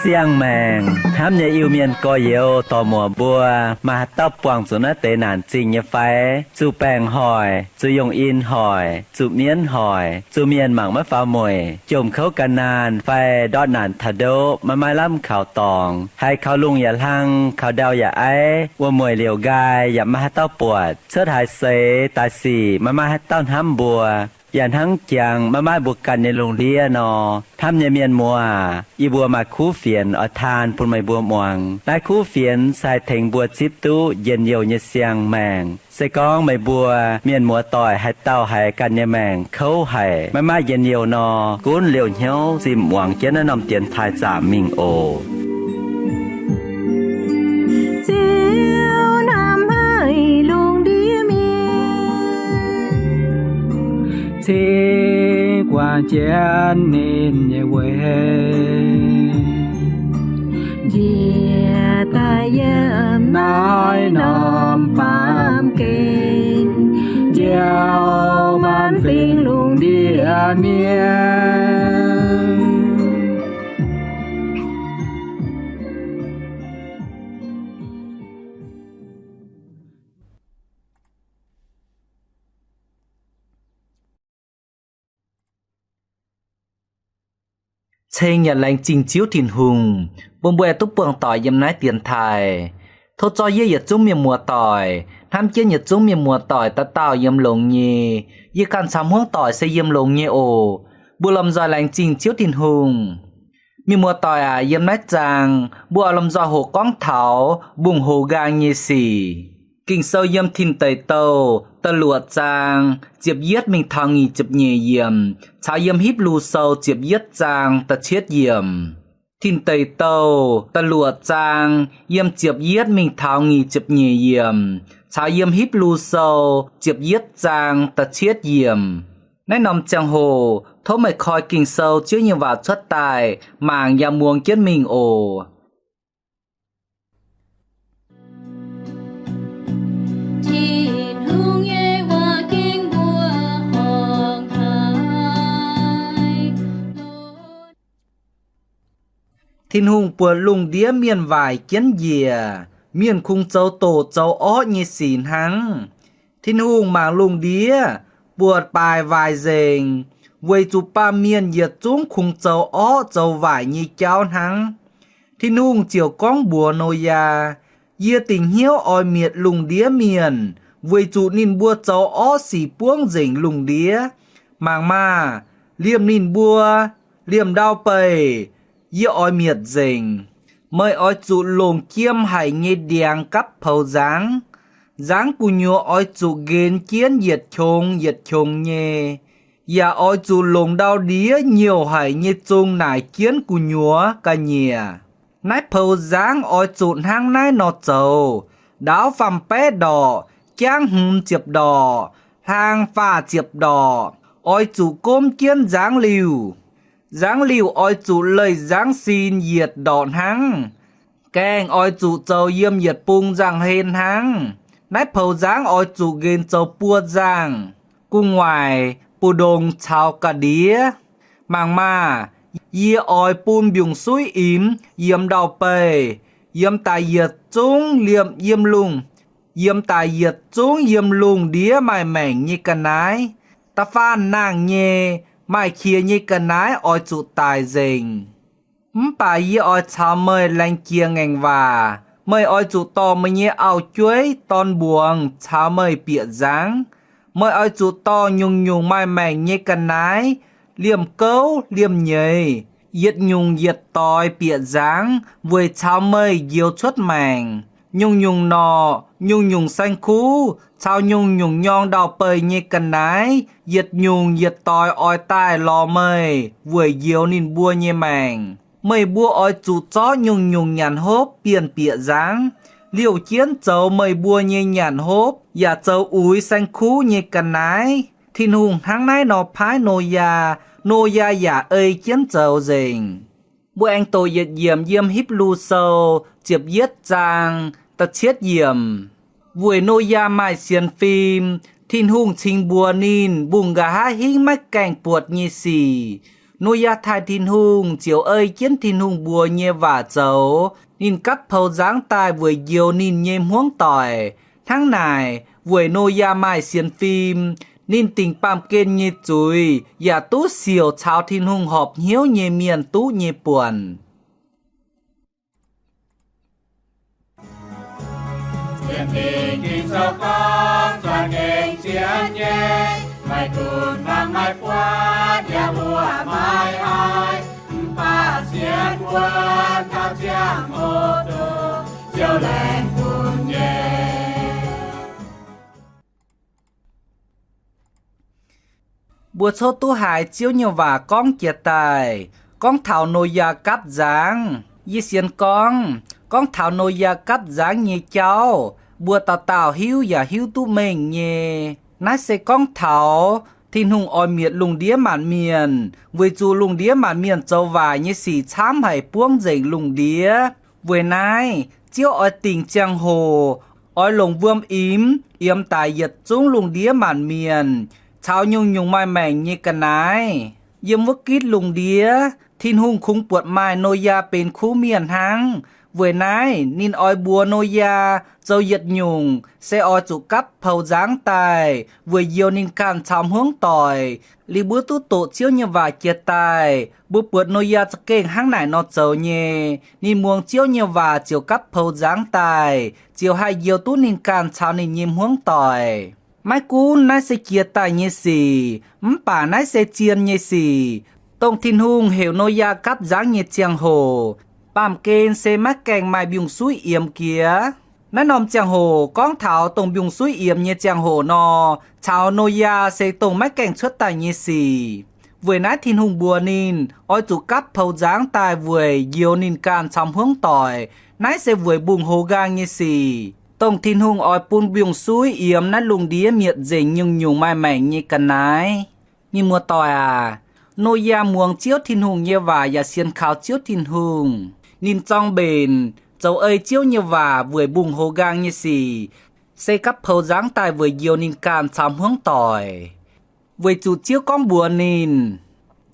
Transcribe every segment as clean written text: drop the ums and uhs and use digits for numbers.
Xiang mèng, hám nhà yêu miền coi yêu tò mùa bùa, mà tóc quảng xuống nó tế nản trình như phái, chú bèng hỏi, chú dùng in hỏi, chú miến hỏi, chú miền mảng mất phá mùi, chùm khấu cả nàn, phai đọt nản thà đô, mà mai lắm khảo tòng, hay khảo lungอย่าlăng, khảo đauอย่าấy,ว่ามวยเหลียวกายอย่ามาให้เต้าปวดเชิดหายเสตายสี่มาให้เต้าห้ำบัวอย่างทั้งจังมาบุกกันในโรงเรียนนอทำในเมียนมัวอีบัวมาคู่เฟียนอทานปุ่นไม่บัวมวงได้คู่เฟียนใส่เถงบัวชิบตู้เย็นเยียวเยเสียงแมงใส่กองไม่บัวเมียนมัวต่อยให้เต้าให้กันเยแมงเขาให้มาเย็นเยียวนอกุ้นเหลียวเหี้ยวซิมหวังเจนนำเตียนทายจ่ามิงโอthế qua chén nên nhẹ quê dìa ta yếm nói nòm phàm kênh gieo ban phiền luôn địa miên Trên nhà lành trình chiếu thìn hùng, bông bè túc bường tỏi yếm nái tiền thải. Thô cho yê yết chúng miền mùa tỏi, tham chế yết chúng miền mùa tỏi ta tạo yếm lồng nhì, yê can xám hướng tỏi sẽ yếm lồng nhì ổ. Bùa lầm dòi lành trình chiếu thìn hùng. Miền mùa tỏi à yếm nái chàng, bùa lầm dòi hồ quang thảo, bùng hồ gang nhì xỉ. Kinh sâu yếm thìn tẩy tàu, ta lụa chàng, chiếp yết mình thao nghi chiếp nhẹ yếm, cháo yếm híp lù sâu chiếp yết chàng ta chết yếm. Thìn tẩy tàu, ta lụa chàng, yếm chiếp yết mình thao nghi chiếp nhẹ yếm, cháo yếm híp lù sâu chiếp yết chàng ta chết yếm. Nãy nằm chàng hồ, thố mày khói kinh sâu chứa như vào xuất tài, màng ya muông chết mình ồ. Thiên hùng bùa lùng đĩa miền vải kiến dìa, miền khung châu tổ châu ó như xỉn hăng. Thiên hùng màng lùng đĩa, buột bài vài dền, vây chú ba miền diệt chúng khung châu ó châu vải như cháu hăng. Thiên hùng chiều con bùa nô ya, dìa tình hiếu oi miệt lùng đĩa miền, vây chú nín bùa châu ó xỉ buông dình lùng đĩa. Màng ma, liềm nín bùa, liềm đau bầy, dìa oi miệt dình, mời oi chú lồng chiêm hay nhê đèng cắp phâu dáng. Dáng cú nhua oi chú ghen chiến diệt chông nhê. Dạ oi chú lồng đau đía nhiều hay nhê chung nải chiến cú nhua ca nhìa. Nái phâu dáng oi chú hang nái nọ châu, đáo phàm pé đỏ, chang hùm chiệp đỏ, hang phà chiệp đỏ, oi chú côm chiến dáng liu. Giáng liu oi chú lời giáng xin diệt đọn hăng. Kèng oi chú châu yếm diệt bung giang hên hăng. Nái phâu giáng oi chú ghen châu bua giang. Cung ngoài bù đồng chào cả đĩa. Màng ma yê oi bùn biùng suy im yếm đào bề. Yếm tài diệt chúng liệm yếm lung. Yếm tài diệt chúng yếm lung đĩa mài mảnh như cả nái. Ta phan nàng nhê mai kia như cả nái oi chú tài dình. Bà yê oi chào mời lành kia ngành và. Mời oi chú to mời nhé áo chuối ton buông chào mời bịa dáng. Mời oi chú to nhung nhung mai mảnh như cả nái. Liềm cấu liềm nhầy. Yết nhung yết tòi bịa dáng. Vừa chào mời diêu chuất mảnh. Nhung nhung nọ, nhung nhung xanh khú. Chào nhung nhung nhong đào bời như cả nái. Yết nhung yết tòi oi tai lò mời. Vừa diêu nín bua như mảnh. Mời bua oi chú chó nhung nhung nhàn hốp biển bịa dáng. Liều chiến châu mời bua như nhàn hốp. Dạ châu úi xanh khú như cả nái. Thiên hùng tháng nái nọ phái nô ya dạ ơi chiến châu dình. bữa anh tôi yết diệm híp lu sâu chiếp yết giang tật chết diệm vui nô ya mai xiên phim thiên hung trình bùa nín bùng gà há hính mách cảnh buột như xì nô ya thai thiên hung chiều ơi chiến thiên hung bùa nhê vả dấu nín cắp phâu dáng tai vừa diều nín nhêm huống tỏi tháng này vui nô ya mai xiên phim nín tình pam kên như chuối ya tú xiều cháo thiên hung họp hiếu nhê miền tú nhê buồn. Thiên tình kinh sâu con toàn nghênh chiến nhé mai cùn và mai qua nhà mùa mai ai ba chiến quân thao trang ô tô chiều lên cùn nhé. Bùa chô tu hài chiếu nhiều và con kia tài con thảo nô ya cắp giáng y xiên con thảo nô ya cắp giáng như cháu bùa tào tào hiu ya hiu tu mình nhé nái sẽ con thảo thiên hùng oi miệt lùng đĩa mạn miền với chú lùng đĩa mạn miền châu vài như xì chám hay buông dậy lùng đĩa với nái chiếu oi tình trang hồ oi lùng vương yếm tài giật xuống lùng đĩa mạn miền chào nhung mai mảnh như cái nái yếm vất kít lùng đĩa thiên hùng khung buột mai nô ya bên khu miền hăng với nái nín oi bùa nô ya dâu giật nhung sẽ oi chủ cấp phâu dáng tài với nhiều nín can chăm hướng tỏi li bữa tu tổ chiếu như vài kia tài bữa buột nô ya cho kênh hăng nải nó dầu nhé nín muông chiếu như vài chiều cấp phâu dáng tài chiều hai nhiều tu nín can chào nín nhìm hướng tỏi mai cú nái sẽ chia tài như xì bà nái sẽ chiên như xì tông thiên hung hiểu nô ya cấp dáng như chiang hồ bàm kên sẽ mắc kèng mai biung suối yếm kia nái nòm chiang hồ con thảo tông biung suối yếm như chiang hồ nò chào nô ya sẽ tông mắc kèng xuất tài như xì với nái thiên hung bùa nín oi chủ cấp phâu dáng tài với nhiều nín can trong hướng tỏi nái sẽ với bùng hồ gang như xì tông thiên hung oi pun biung suối yếm nái lùng đĩa miệt dình nhưng nhung mai mảnh như cần nái như mùa tỏi à nô ya muông chiếu thiên hùng như và ya xiên khao chiếu thiên hùng nín trong bền dấu ơi chiếu như và vừa bùng hồ gang như xì xây cắp phâu dáng tài vừa nhiều nín can chăm hướng tỏi vừa chủ chiếu con bùa nín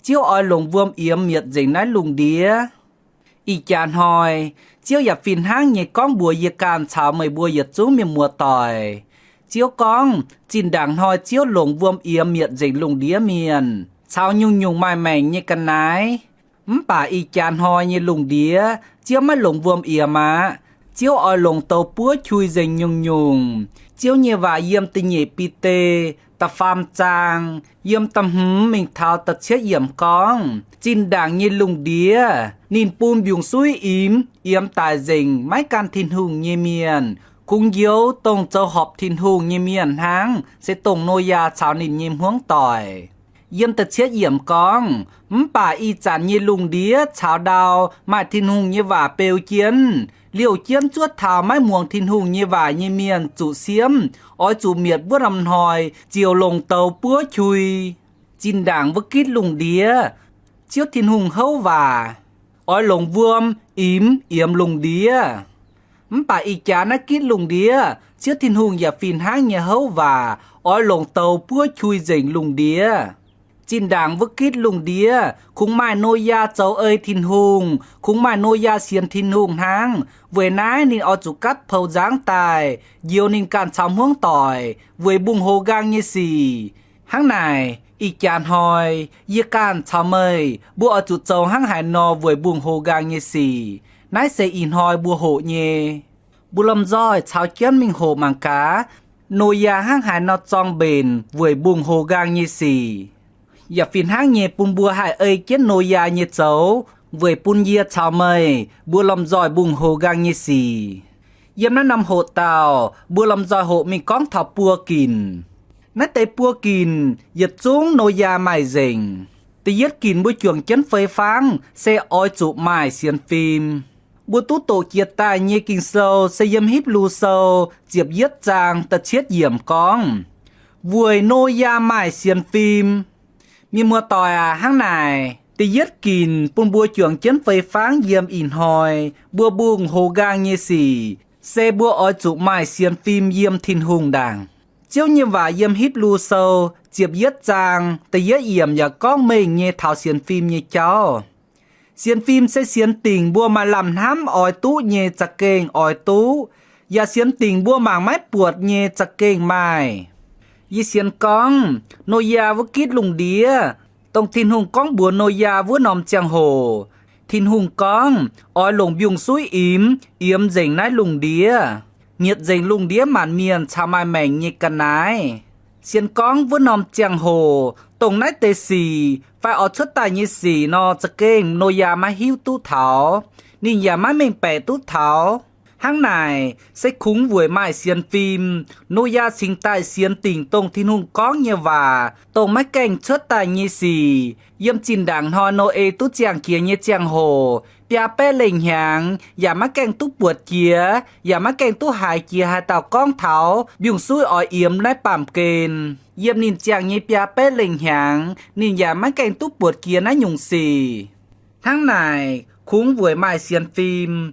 chiếu oi lùng vương yếm miệt dình nái lùng đĩa y chán hỏi chiếu ya phìn hang như con bùa ye can chào mày bùa ye chú miền mùa tỏi chiếu con chín đảng hỏi chiếu lùng vương yếm miệt dình lùng đĩa miền sao nhung mai mảnh như cần nái bà y chán hoi như lùng đĩa chiếu mắt lùng vuông ỉa má chiếu oi lùng tàu búa chui dình nhung chiếu như và yếm tinh nhị pi tê ta pham trang yếm tâm mình thao tật chết yểm con chín đảng như lùng đĩa nín pun biung suối yếm tài dình mái can thiên hùng như miền cung yếu tông châu họp thiên hùng như miền háng sẽ tông nô ya chào nín nhìm hướng tỏi yếm tật chết yểm con bà y chán như lùng đĩa cháo đào mà thiên hùng như vả bèo chiến liều chiến chuốt thảo mái muồng thiên hùng như vả như miền chủ xiêm oi chủ miệt vứt rầm hòi chiều lồng tàu búa chui chín đảng vứt kít lùng đĩa chiếu thiên hùng hâu vả oi lồng vuông yếm lùng đĩa bà y chán kít lùng đĩa chiếu thiên hùng ya phìn háng như hâu vả oi lồng tàu búa chui dình lùng đĩa chín đảng vứt kít lùng đĩa khung mai nô ya cháu ơi thiên hùng khung mai nô ya xiên thiên hùng hang với nái nín o chủ cắt phâu dáng tài nhiều nín can chăm hướng tỏi với bùng hồ gang như xì hang này y chán hỏi ye can chăm ơi bùa o chủ cháu hang hải nò với bùng hồ gang như xì nái sẽ in hỏi bùa hộ nhé bùa lâm roi cháu kiến mình hồ mang cá nô ya hang hải nò trong bền với bùng hồ gang như xì ya phìn hang nhẹ pun bùa hải ơi kiến nô ya như cháu với pun ye chào mây bùa lâm roi bùng hồ gang như xì yếm nó nằm hộ tàu bùa lâm roi hộ mình con thảo bùa kìn nó tê bùa kìn giật xuống nô ya mài dình tê yết kìn bùa chuồng chấn phơi phang xe oi chụp mài xiên phim bùa tú tổ chia tài như kinh sâu xe yếm híp lu sâu diệp yết trang tật chết yểm con vui nô ya mài xiên phim mi mùa tỏi à hang này tì yết kín bùn bùa chuộng chấn phây pháng yếm in hòi, bùa buông hồ gang như xì, xe bùa ói trụ mai xiên phim yếm thìn hùng đảng. Chiếu như vả yếm hít lưu sâu, chiếp yết trang, tì yết yếm ya con mình như thảo xiên phim như cháu. Xiên phim sẽ xiên tình bùa mà làm hám ói tú như chạc kênh ói tú, ya xiên tình bùa màng mái buột như chạc kênh mai. Yi xiên con, nô ya vô kít lùng đía, tông thìn hùng con bùa nô ya vô nòm chàng hồ. Thìn hùng con, ói lồng biung suối yếm dành nái lùng đía. Nhiệt dành lùng đía màn miền chào mai mảnh như cà nái. Xiên con vô nòm chàng hồ, tông nái tê xì, phải ở chất tài như xì nó chạc kênh nô ya má hiu tú thảo, nên ya má mình bẻ tú thảo. Hang này sẽ khúng với mai xiên phim, nô ya sinh tài xiên tình tông thiên hùng có như và tông mái cảnh chất tài như xì, yếm chín đảng ho nô ê tú chàng kia như chàng hồ, bia bê lệnh hàng, ya má cảnh tú buột kia, ya má cảnh tú hài kia hai tàu con thảo, biung xui ói yếm nái bảm kênh. Yếm nhìn chàng như bia bê lệnh hàng, nhìn ya má cảnh tú buột kia nái nhung xì. Hang này khúng với mai xiên phim,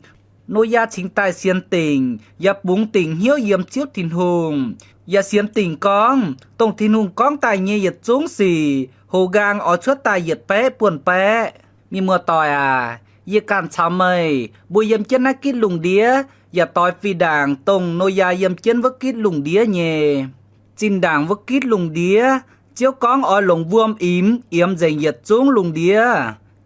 nô ya chính tài xiên tình, ya búng tình hiếu yếm chiếu thìn hùng, ya xiên tình con, tông thìn hùng con tài nhê yết trúng xì, hồ gang ở chuốt tài yết bé buồn bé. Mi mùa tòi à, ya càn chào mây, bùi yếm chân á kít lùng đía, ya tòi phi đảng tông nô ya yếm chân vất kít lùng đía nhê. Chín đảng vất kít lùng đía, chiếu con ở lồng vuông yếm dành yết trúng lùng đía,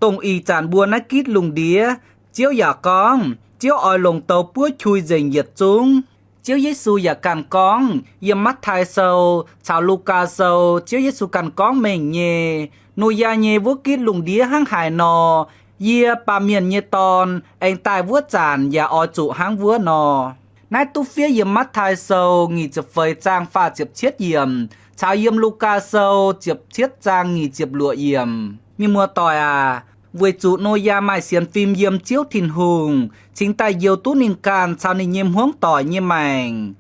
tông y chàn buồn á kít lùng đía, chiếu ya con, chiếu ói lồng tàu búa chui dành yết chúng. Chiếu Giê-xu ya càn con, yếm mắt thai sâu, chào Luca sâu, chiếu Giê-xu càn con mình nhê, nô ya nhê vô kít lùng đía hang hải nò, yê bà miền nhê ton, anh tài vua chản ya ói trụ hang vua nò. Nái tu phía yếm mắt thai sâu, nghỉ chụp phơi trang pha chiếp chiết yếm, chào yếm Luca sâu, chiếp chiết trang nghỉ chiếp lụa yếm. Mi mùa tòi à, với chủ nô ya mai xiên phim yếm chiếu thìn hùng, chính tài yêu tú ninh can chào ninh nhiêm huống tỏi như mảnh.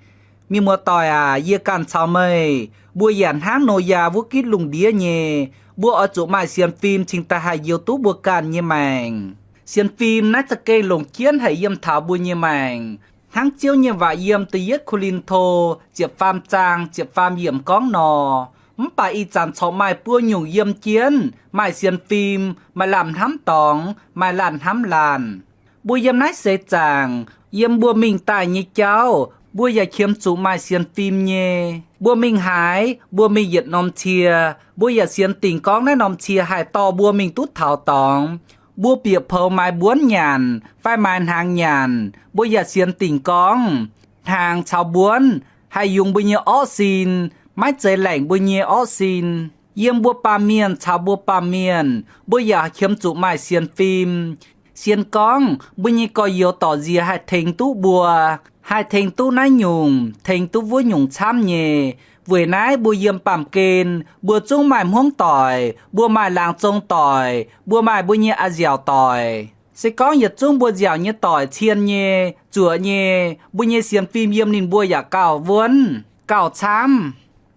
Mi mùa tỏi à, yê can chào mây, bùa yàn háng nô ya vũ kít lùng đía nhê, bùa ở chủ mai xiên phim chính tài hay yêu tú bùa can như mảnh. Xiên phim nát chạc kê lồng kiến hay yếm thảo bùa như mảnh. Háng chiếu như vả yếm tư yết khu linh thô, chiếp pham trang, chiếp pham yếm con nò. Bà y chán chó mai bùa nhung yếm chiến, mai xiên phim, mai làm hám tóng, mai làn hám làn. Bùa yếm nái xế chàng, yếm bùa mình tài như cháu, bùa ya khiếm chủ mai xiên phim nhê. Bùa mình hái, bùa mình yết nòm chia, bùa ya xiên tình con nái nòm chia hài to bùa mình tút thảo tóng. Bùa bịa phâu mai buôn nhàn, phai mai hàng nhàn, bùa ya xiên tình con. Hàng chào buôn, hay dùng bùa nhé ó xin, mái chơi lạnh bùa nhé ó xin. Yếm bùa bà miền chào bùa bà miền, bùa ya khiếm chủ mai xiên phim. Xiên con, bùa nhé có yếu tỏ gì hai thênh tú bùa, hai thênh tú nái nhung, thênh tú vô nhung chám nhé. Vừa nãy bùa yếm bàm kênh, bùa chung mài huống tỏi, bùa mài làng chung tỏi, bùa mài bùa nhẹ à dẻo tỏi. Sẽ có nhiệt chung bùa dẻo như tỏi chiên nhẹ, chùa nhẹ, bùa nhẹ xiên phim yếm nín bùa ya cào vốn, cào chám.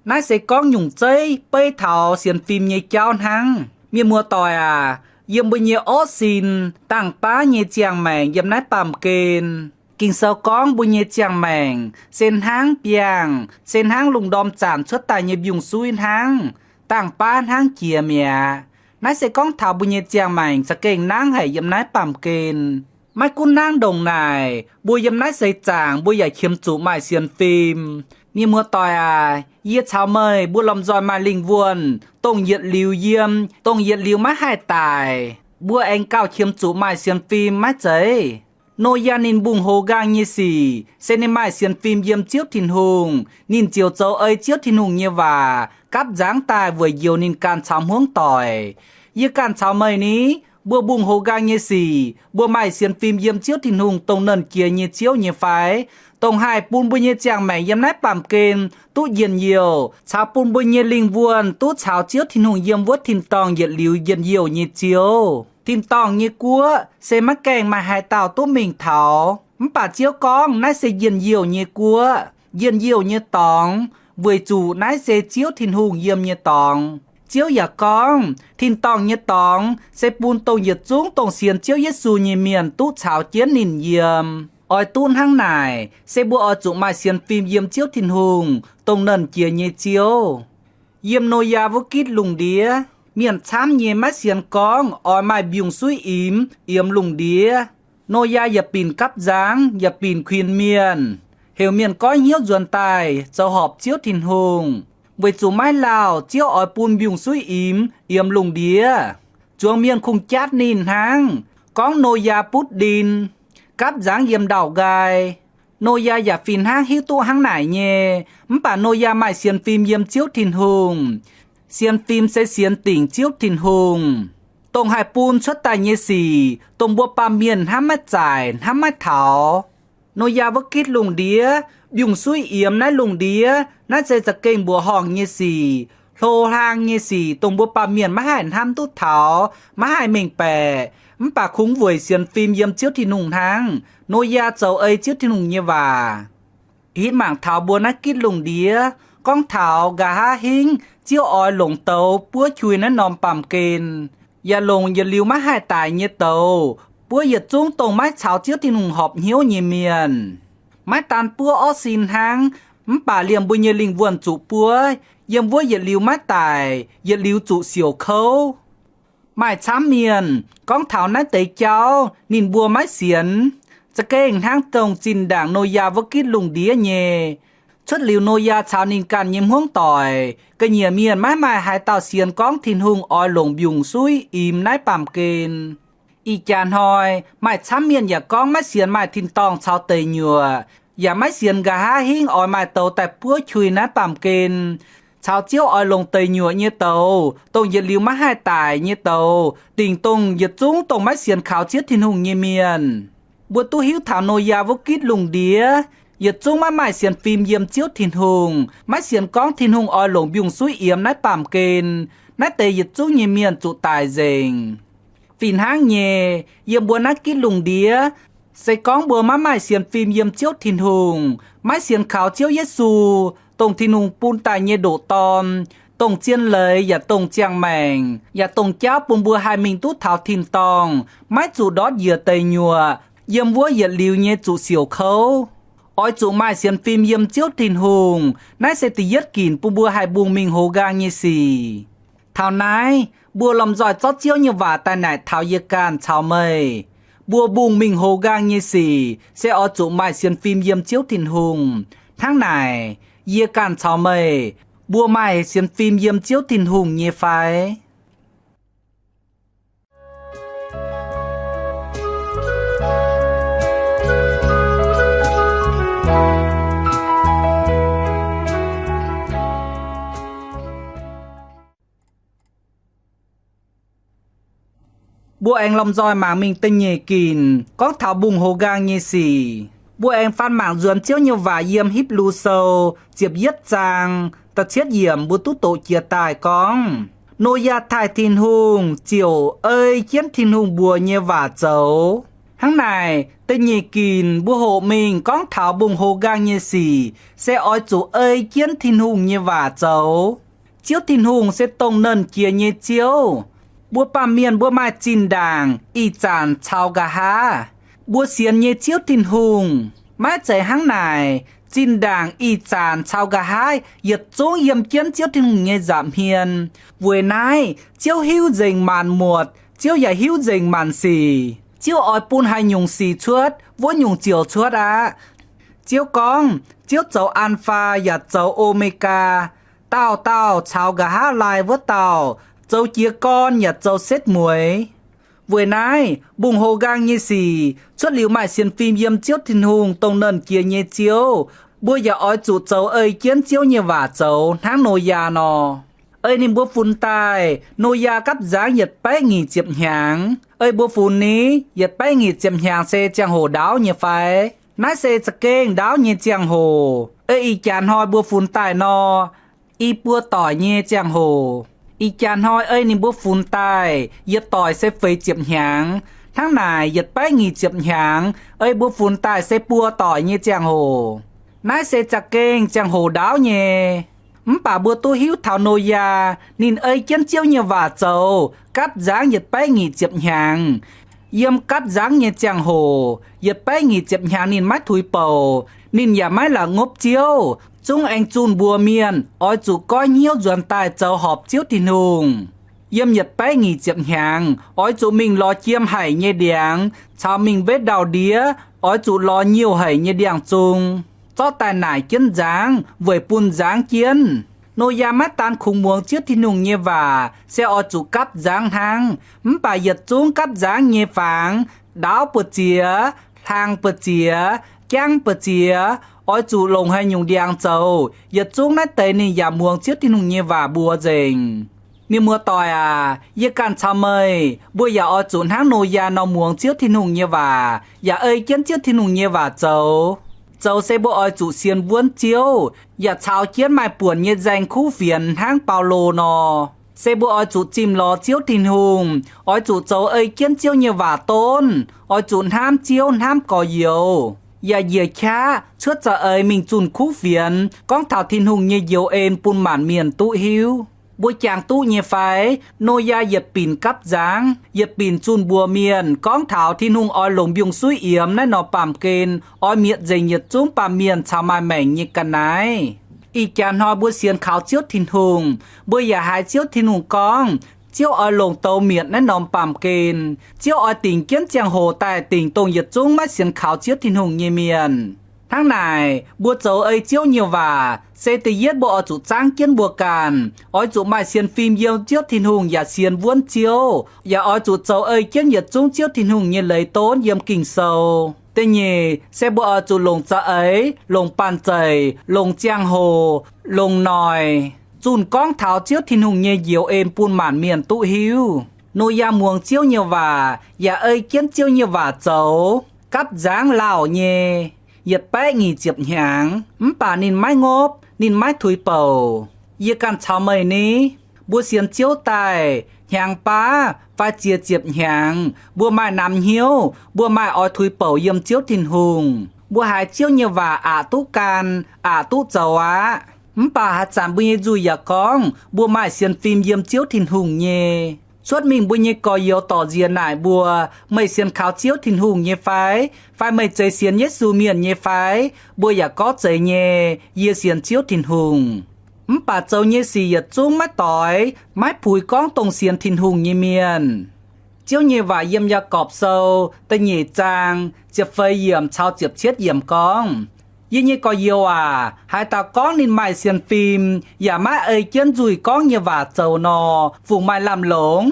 Nãy sẽ có nhung chơi, bây thảo xiên phim nhẹ cháu hăng. Miên mùa tỏi à, yếm bùa nhẹ ó xin, tàng bá nhẹ chàng mảnh yếm nãy bàm kênh. Kinh sâu con bùi nhẹ chàng mảnh, sen háng piang, sen háng lùng đom chản xuất tài nhịp dùng xuin háng, tàng pan háng kia mẹ. Nái sẽ con thảo bùi nhẹ chàng mảnh, sẽ kênh nang hay yếm nái bàm kênh. Mai cún nang đồng này, bùi yếm nái xây chàng, bùi yà khiêm chủ mai xiên phim. Nhi mùa tòi à, yê chào mời, bùi lòng dòi mai linh vuôn, tông yết liu yếm, tông yết liu mái hai tài. Bùi anh cao khiêm chủ mai xiên phim mái cháy. Nô ya nín bùng hồ gang như xì, sẽ nên mai xiên phim yếm chiếu thìn hùng, nín chiều châu ấy chiếu thìn hùng như và, cắp dáng tài vừa nhiều nín can chào huống tỏi. Như can chào mây ní, bùa bùng hồ gang như xì, bùa mai xiên phim yếm chiếu thìn hùng tông nần kia như chiếu như phái. Tông hai bùn bùi như chàng mẹ yếm nái bàm kênh, tú yên nhiều, chào bùn bùi như linh vuôn, tú chào chiếu thìn hùng yếm vuốt thìn tòng yết liu yên nhiều như chiếu. Thìn tòng như cua, sẽ mắc kèng mà hai tàu tú mình thảo. Bà chiếu con, nái sẽ yên nhiều như cua, yên nhiều như tòng. Với chủ nái sẽ chiếu thìn hùng yếm như tòng. chiếu giả con thiên tòng như tòng sẽ bùn tông nhiệt xuống tông xiên chiếu Giêsu như miền tút chảo chiến nín yếm ỏi tuôn hăng này sẽ bùa ở trụ mai xiên phim yếm chiếu thiên hùng tông nần chia như chiếu yếm nô ya vô kít lùng đĩa miền chám như mắt xiên con ỏi mai biung suy yếm lùng đĩa nô yaอย่าปีนกับgiángอย่าปีน khuyên miền hiểu miền có nhiêu duẩn tài châu họp chiếu thiên hùng với chủ mai lào chiếu ỏi pun biung suy yếm lùng đĩa chuông miền khung chát nín hang con nô ya pút đin cắp giáng yếm đảo gai nô yaอย่าphiền hang hiu tu hang nải nhé bà nô ya mai xiên phim yếm chiếu thiên hùng xiên phim sẽ xiên tỉnh chiếu thiên hùng tông hải pun xuất tài như xì tông bùa pa miền hám mắt giải hám mắt thảo nô ya vất kít lùng đĩa biung suy yếm nái lùng đĩa nái sẽ giặc kênh bùa hòn như xì lô hang như xì tông bùa pa miền mắt hải hám tút thảo mắt hải mình bè bà khúng vùi xiên phim yếm chiếu thiên hùng hang nô ya châu ấy chiếu thiên hùng như và hít mảng thảo bùa nái kít lùng đĩa con thảo gà ha hinh chiếu oi lồng tàu búa chui nó nòm pàm kênอย่าลงอย่าลิ้วมาให้ตายเนี่ยโตปัวอย่าจุ้งตรงไม้เฉาเจียวที่หนุ่งหอบเหี้ยวเยี่ยเมียนไม้ตานปัวอ้อสินหางป่าเลียมบุญอย่าลิงวนจุปัวเยี่ยมวัวอย่าลิ้วมาตายอย่าลิ้วจุเสียวเขาไม้ช้ำเมียนก้องเถาหน้าเตยเจ้านินบัวไม้เสียนจะเก่งทางตรงจินด่างโนยาวกิดลุงเดียเย่ชุดหลิวโนยาชาวนินกันยิ้มห้วงต่อยก็เหยียเมียนไม้ไม้หายเต่าเสียนก้องทินหุงออยหลงบิวซุยอิ่มนายป่ำเกณฑ์อีจานหอยไม้ช้ำเมียนอย่าก้องไม้เสียนไม้ทินตองชาวเตยหยัวอย่าไม้เสียนกะฮาหิ้งออยไม้โตแต่ปัวชุยนายป่ำเกณฑ์ชาวเจียวออยลงเตยหยัวเงี้ยโตตรงอย่าหลิวมาให้ตายเงี้ยโตติ่งตรงอย่าจุ้งตรงไม้เสียนขาวเชียทินหุงเงี้ยเมียนบัวตู้หิวถามโนยาวกิดลุงเดียอย่าจุ้งไม้เสียนฟิล์มเยี่ยมเจียวทินหุงไม้เสียนก้องทินหุงออยหลงบิวซุยเอี่ยมนายป่ำเกณฑ์นายเตยอย่าจุ้งเยี่ยเมียนจุตายเจงฟินห้างเย่เยี่ยมบัวนักกิดลุงเดียใส่ก้องบัวไม้เสียนฟิล์มเยี่ยมเจียวทินหุงไม้เสียนขาวเจียวเยซูตรงทินหุงปูนตายเยโดตอมตรงเจียนเลยอย่าตรงเจียงแมงอย่าตรงเจ้าปุ่มบัวหายมิงตู้เท้าทินตองไม้จุดอดเหยื่อเตยหยัวเยี่ยมวัวเหยียดลิวเยจุเสียวเขาอ้อยจุไม้เสียนฟิล์มเยี่ยมเจียวทินหุงนายเสติยัดกินปุ่มบัวหายบุงมิงโฮกางเยสีเท่านายบัวลำจอยจอดเจียวเยว่าแต่ไหนเท้าเยการชาวเมยบัวบุงมิงโฮกางเยสีเสอ้อยจุไม้เสียนฟิล์มเยี่ยมเจียวทินหุงทั้งไหนเยการชาวเมยบัวไม้เสียนฟิล์มเยี่ยมเจียวทินหุงเยไฟบัวเองลำจอยหมางมิงเตงเยกินก็เท้าบุงโฮกางเยสีบัวเองฟันหมางจวนเจียวเยว่าเยี่ยมฮิปลูโซเจียบเย็ดจางตะเชียดเยี่ยมบัวตุโตเจียตายกองโนยาถ่ายทินหุงเจียวเอ้ยเจียนทินหุงบัวเยว่าเจ้าทั้งในเตงเยกินบัวโหมิงก้องเท้าบุงโฮกางเยสีเสอ้อยจูเอ้ยเจียนทินหุงเยว่าเจ้าเจียวทินหุงเสตรงเนินเกียเยเจียวบัวป่าเมียนบัวมาจินด่างอีจานชาวกะฮาบัวเสียนเยเจียวตินหุงมาใจห้างไหนจินด่างอีจานชาวกะฮาหยัดโจ้เยี่ยมเจียนเจียวตินหุงเยจามเฮียนเวนายเจียวหิวเจงมันหมดเจียวใหญ่หิวเจงมันสีเจียวออยปูนให้ยุงสีชวดวัวยุงเจียวชวดอะเจียวกองเจียวเจ้าอัลฟาหยัดเจ้าโอเมกาเต้าชาวกะฮาลายวัวเต้าเจ้าเจียก้อนอย่าเจ้าเซ็ตมวยเวนายบุงโฮกางเยสีชุดหลิวใหม่เซียนฟิล์มเยี่ยมเจียวทินหุงตรงเนินเกียเยเจียวบัวอย่าอ้อยจุเจ้าเอ้ยเจียนเจียวเยว่าเจ้าทั้งโนยานอเอ้ยนี่บัวฝุ่นตายโนยากับจางหยัดไปงีเจียบหางเอ้ยบัวฝุ่นนี้หยัดไปงีเจียบหางเซเจียงโหดาวเยไฟนายเซจะเก่งดาวเยเจียงโหเอ้ยอีจานหอยบัวฝุ่นตายนออีปัวต่อยเยเจียงโหอีจานหอยเอ้ยนี่บัวฝุ่นตายอย่าต่อยเซฟเฟยเจียบหางทั้งนายอย่าไปงีเจียบหางเอ้ยบัวฝุ่นตายเซปัวต่อยเยเจียงโหนายเซจะเก่งเจียงโหดาวเย bà bùa tu hiếu thảo nô ya nín ơi kiến chiếu như vả châu cắt dáng nhiệt bay nghỉ chụp hàng yếm cắt dáng như chàng hồ nhiệt bay nghỉ chụp hàng nín mái thui bầu nín nhà mái là ngốc chiếu chúng anh chun bùa miền oi chủ coi nhiêu duẩn tài châu họp chiếu tin hùng yếm nhiệt bay nghỉ chụp hàng oi chủ mình lo chiêm hải như điang chào mình vết đào đía oi chủ lo nhiều hải như điang chung cho tài nải kiến dáng với pun dáng kiến nô ya mắt tan khung muông chiếc thì nùng như và sẽ ở chủ cắp dáng hang bà giật xuống cắp dáng như phẳng đáo bờ chìa thang bờ chìa chang bờ chìa ở chủ lồng hay nhung điang châu giật xuống nát tây này ya muông chiếc thì nùng như và bùa dình ni mùa tỏi à ye can chào mời bùa ya ở chủ hang nô ya nó muông chiếc thì nùng như và ya ơi kiến chiếc thì nùng như và châu châu sẽ bộ oi chủ xiên vuông chiếu, ya chào chiến mai buồn như danh khu phiền hang Paulo nò. Sẽ bộ oi chủ chìm lò chiếu thìn hùng, oi chủ châu ơi kiến chiếu như vả tôn, oi chủ ham chiếu ham cò yếu. Ya dìa khá, trước giờ ơi mình chùn khu phiền, con thảo thìn hùng như yếu ên pun màn miền tụ hiu. Bùi chàng tu như phải, nô ya giật pin cắp dáng, giật pin chun bùa miền, con thảo thiên hùng oi lồng biông suy yếm nãy nó bàm kên, oi miệng dày nhiệt chung bàm miền chào mai mảnh như căn nái. Y chàng hoa bùi xiên khảo chiếu thiên hùng, bùi ya hai chiếu thiên hùng con, chiếu oi lồng tàu miệng nãy nó bàm kên, chiếu oi tình kiến chàng hồ tài tình tông nhiệt chung mắt xiên khảo chiếu thiên hùng như miền. Tháng này, bùa châu ấy chiếu nhiều và sẽ tự giết bộ chủ trang kiến bùa càn. Ôi chủ mai xiên phim yêu chiếu thiên hùng và xiên vuôn chiếu. Và ôi chủ châu ấy kiến nhiệt chung chiếu thiên hùng như lấy tốn yếm kinh sâu. Thế nhì, sẽ bộ chủ lồng cha ấy, lồng bàn chảy, lồng trang hồ, lồng nòi. Chùn con tháo chiếu thiên hùng như diệu êm pun màn miền tụ hiu. Nô ya muông chiếu nhiều và ấy kiến chiếu nhiều và châu. Cắp dáng lào nhê. Nhiệt bái nghỉ chụp hàng, bà nín mái ngốp, nín mái thui bầu. Ye can chào mời ní, bùa xiên chiếu tài, hàng bá, phải chia chụp hàng, bùa mai nằm hiếu, bùa mai oi thui bầu yếm chiếu thìn hùng, bùa hai chiếu như và tú can, tú dầu á. Bà hạt chạm bùi dùi ya con, bùa mai xiên phim yếm chiếu thìn hùng nhê. Suốt mình bùi nhé có yếu tỏ diện nải bùa, mày xiên kháo chiếu thìn hùng nhé phải mày chơi xiên nhé xu miền nhé phải, bùa ya có chơi nhé, yê xiên chiếu thìn hùng. Bà châu nhé xì yết chung mái tỏi, mái phùi con tông xiên thìn hùng nhé miền. Chiếu nhé và yếm ya cọp sâu, tay nhé trang, chiếc phơi yếm chao chiếc chết yếm con. Yê nhé có yếu hai ta con nên mày xiên phim, ya mái ơi kiến rùi con như và châu nò, vùng mày làm lống.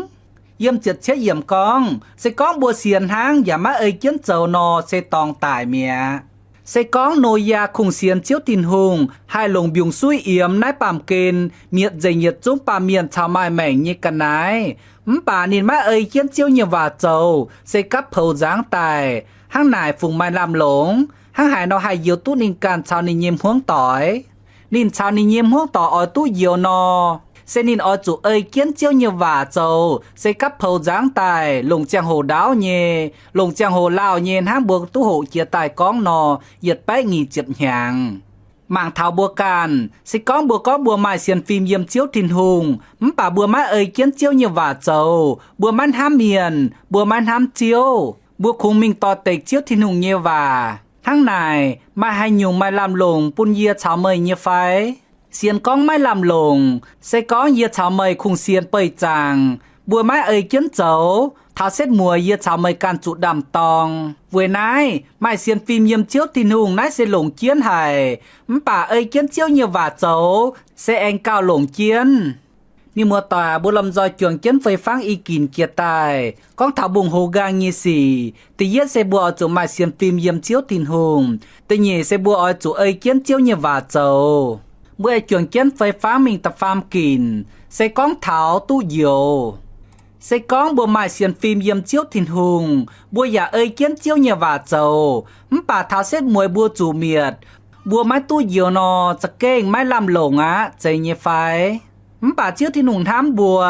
Yếm chết chết yếm con, sẽ con bùa xiên hang, ya mái ơi kiến châu nò sẽ tòng tải mẹ. Sẽ con nô ya khung xiên chiếu tin hùng, hai lồng biông suy yếm nái bàm kên, miệt dày nhiệt chúng bà miền chào mai mảnh như căn nái. Bà nên mái ơi kiến chiếu như và châu, sẽ cắp hầu dáng tài, hang nải vùng mày làm lống. Hang hải nó hay yếu tú ninh can chào ninh nhiêm huống tỏi. Ninh chào ninh nhiêm huống tỏi ở tú yếu nó. Sẽ ninh ở chủ ơi kiến chiếu như vả châu. Sẽ cắp hầu dáng tài. Lùng chàng hồ đáo nhé. Lùng chàng hồ lao nhé. Hang buộc tú hộ chia tài con nó. Giật bái nghỉ chụp hàng. Mạng thảo bùa can. Sẽ con bùa mai xiên phim yếm chiếu thìn hùng. Bà bùa mai ơi kiến chiếu như vả châu. Bùa man ham miền. Bùa man ham chiếu. Bùa khung mình tỏ tịch chiếu thìn hùng như vả. Tháng này, mai hai nhung mai làm lồng pun yê chào mời như phải. Xiên con mai làm lồng, sẽ có yê chào mời khung xiên bầy chàng. Bùa mai ơi kiến chấu, thảo xét mùa yê chào mời can trụ đàm tòng. Vừa nãy, mai xiên phim yếm chiếu tin hùng nãy sẽ lồng chiến hài. Bà ơi kiến chiếu như vả chấu, sẽ anh cao lồng chiến. Ni mùa tòa bố lâm dòi chuồng kiến phơi phang y kín kia tài. Con thảo bùng hồ gang như xì. Thì yết sẽ bùa ở chỗ mai xiên phim yếm chiếu tin hùng. Thì nhỉ sẽ bùa ở chỗ ơi kiến chiếu như vả châu. Bùa ở chuồng kiến phơi phang mình tập pham kín. Sẽ con thảo tu dầu. Sẽ con bùa mai xiên phim yếm chiếu tin hùng. Bùa giả ơi kiến chiếu như vả châu. Bà thảo xét mùi bùa chủ miệt. Bùa mai tu dầu nó chắc kênh mai làm lồng á. Chạy như phải. Bà chiếu thiên hùng tham bùa,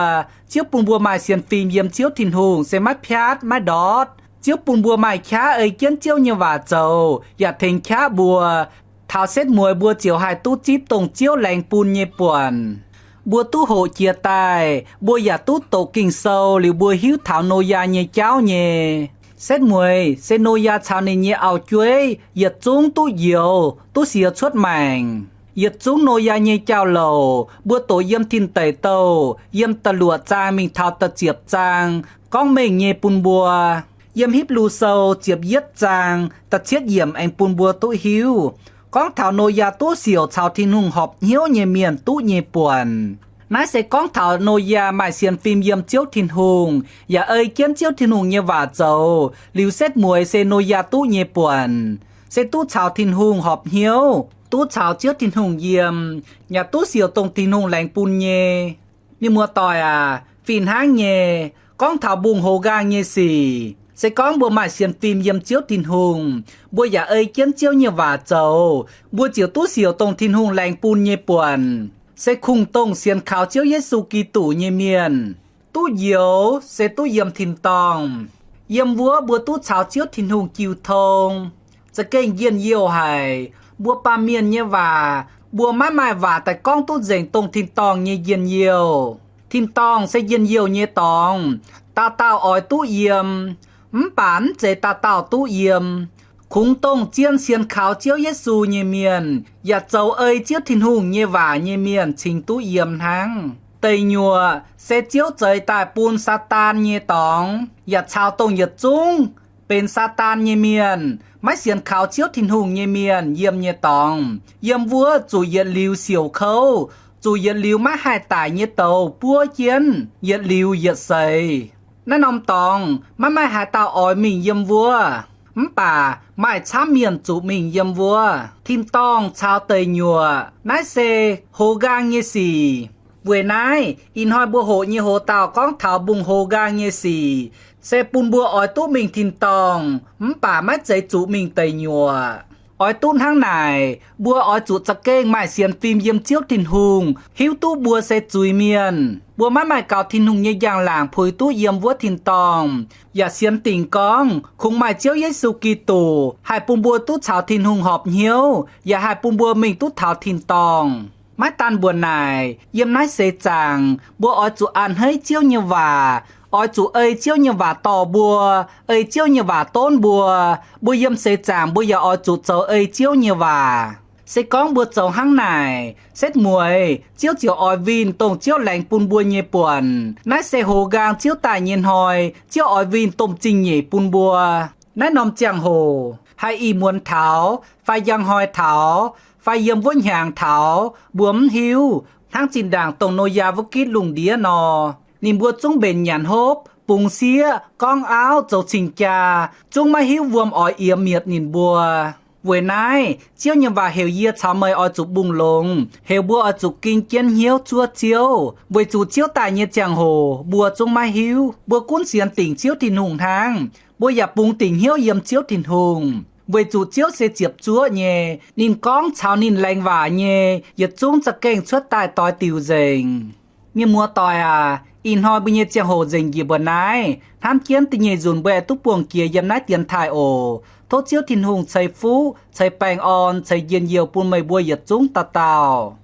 chiếu bùn bùa mai xiên phim yếm chiếu thiên hùng sẽ mái piát, mái đót. Chiếu bùn bùa mai khá ơi kiến chiếu như vả châu, ya thình khá bùa, thảo xét mùi bùa chiều hai tú chít tông chiếu lành pun nhê buồn bùa tú hộ chia tài bùa giả tú tổ kinh sâu liu bùa hiếu thảo nô ya nhê cháu nhê xét mùi sẽ nô ya chào nê nhê ảo chuối giật chúng tú diều tú xìa chuốt mảnh giật chúng nô ya nhê cháu lầu bùa tổ yếm thiên tẩy tàu yếm tà lụa cha mình thảo tà chiệp trang con mình nhê pun bùa yếm hiếp lù sâu chiệp yết trang tà chiết yếm anh pun bùa tú hiếu con thảo nô ya tú xìu chào thiên hùng họp hiếu nhê miền tú nhê buồn nãy sẽ con thảo nô ya mãi xiên phim yếm chiếu thiên hùng ya ơi kiến chiếu thiên hùng nhê vả dầu liu xét mùi sẽ nô ya tú nhê buồn sẽ tú chào thiên hùng họp hiếu tú chào chiếu thiên hùng yếm ya tú xìu tông thiên hùng lành pun nhê như mùa tòi à phìn háng nhê con thảo bùng hồ gang nhê xì sẽ có bùa mãi xiên phim yếm chiếu thiên hùng bùa giả ơi kiến chiếu như vả dầu bùa chiếu tú xìu tông thiên hùng lành pun nhê buồn sẽ khung tông xiên khảo chiếu Giêsu Kitô nhê miền tú diếu sẽ tú yếm thiên tòng yếm vua bùa tú cháo chiếu thiên hùng kiều thông sẽ kênh yên yêu hài bùa pa miền nhê vả bùa mãi mãi vả tại con tú dành tông thiên tòng nhê yên yêu thiên tòng sẽ yên yêu nhê tòng ta tao ói tú yếm bản chế ta tạo tú yếm khung tông chiên xiên khảo chiếu Giêsu nhê miền ya châu ơi chiếu thiên hùng nhê vả nhê miền trình tú yếm hang tây nhùa sẽ chiếu trời tại pun Satan nhê tòng ya chào tông yết trung bên Satan nhê miền máy xiên khảo chiếu thiên hùng nhê miền yếm nhê tòng yếm vua chủ yết liu xiu khâu chủ yết liu má hai tải nhê tàu bua chiến yết liu yết xâyนั่นนอมตองไม่หาตาอ้อยมิงเยี่ยมวัวป่าไม่ช้าเมียนจูมิงเยี่ยมวัวทิมตองชาวเตยหยัวนายเซโฮกางเยสีเวนายอินหอยบัวโหเยโฮตาวก้องเถาบุงโฮกางเยสีเซปุนบัวอ้อยตู้มิงทิมตองป่าไม่ใจจูมิงเตยหยัวอ้อยตุ้นทางไหนบัวอ้อยจุดจะเก้งไม่เสียนฟิล์มเยี่ยมเจียวทินหุงหิวตู้บัวเซจุยเมียนบัวไม้ไม้เก่าทินหุงยี่อย่างหลางผุยตู้เยี่ยมวัวทินตองอย่าเสียนติ่งกองคงไม้เจียวเยซูกีตูหายปุ่มบัวตู้ชาวทินหุงหอบเหี้ยวอย่าหายปุ่มบัวมิงตู้เถาทินตองไม้ตันบัวนายเยี่ยมนายเสจังบัวอ้อยจุอันเฮ้ยเจียวเยว่าอ้อยchủ ơi chiếu như vả tò bùa ơi chiếu như vả tôn bùa bùa yếm sẽ chàng bùa giờอ้อยchủ châu ơi chiếu như vả sẽ có bùa châu hăng này xét mùi chiếu chiếuอ้อยvin tông chiếu lành pun bùa nhẹ buồn nãy sẽ hồ gang chiếu tài nhiên hồi chiếuอ้อยvin tông trình nhẹ pun bùa nãy nòm chàng hồ hai y muốn tháo phải yang hồi tháo phải yếm vốn hàng tháo buồm hiu thang trình đảng tông nô ya vô kít lùng đĩa nò niềm bùa trung bền nhàn hốp bùng xía con áo dầu trình trà trung mai hiu vuông ói yếm miệt nhìn bùa vừa nãy chiếu nhầm vào hiệu yết cháu mời ói chụp bùng lông hiệu bùa ói chụp kinh kiên hiếu chua chiếu vừa chủ chiếu tài nhiệt chàng hồ bùa trung mai hiu bùa cuốn xiên tỉnh chiếu thìn hùng thang bùa dạp bùng tỉnh hiếu yếm chiếu thìn hùng vừa chủ chiếu sẽ chiếp chúa nhé nhìn con cháu nhìn lành vả nhé yết trung chắc kênh xuất tài tòi tiểu dình như mua tòi à in hoi bây giờ chàng hồ dình gì bữa nay tham kiến tình nhị dùn bè túc buồng kia yếm nái tiền thai ổ thốt chiếu thiên hùng xây phú xây bành on xây yên nhiều pun mây bùa yết chúng ta tào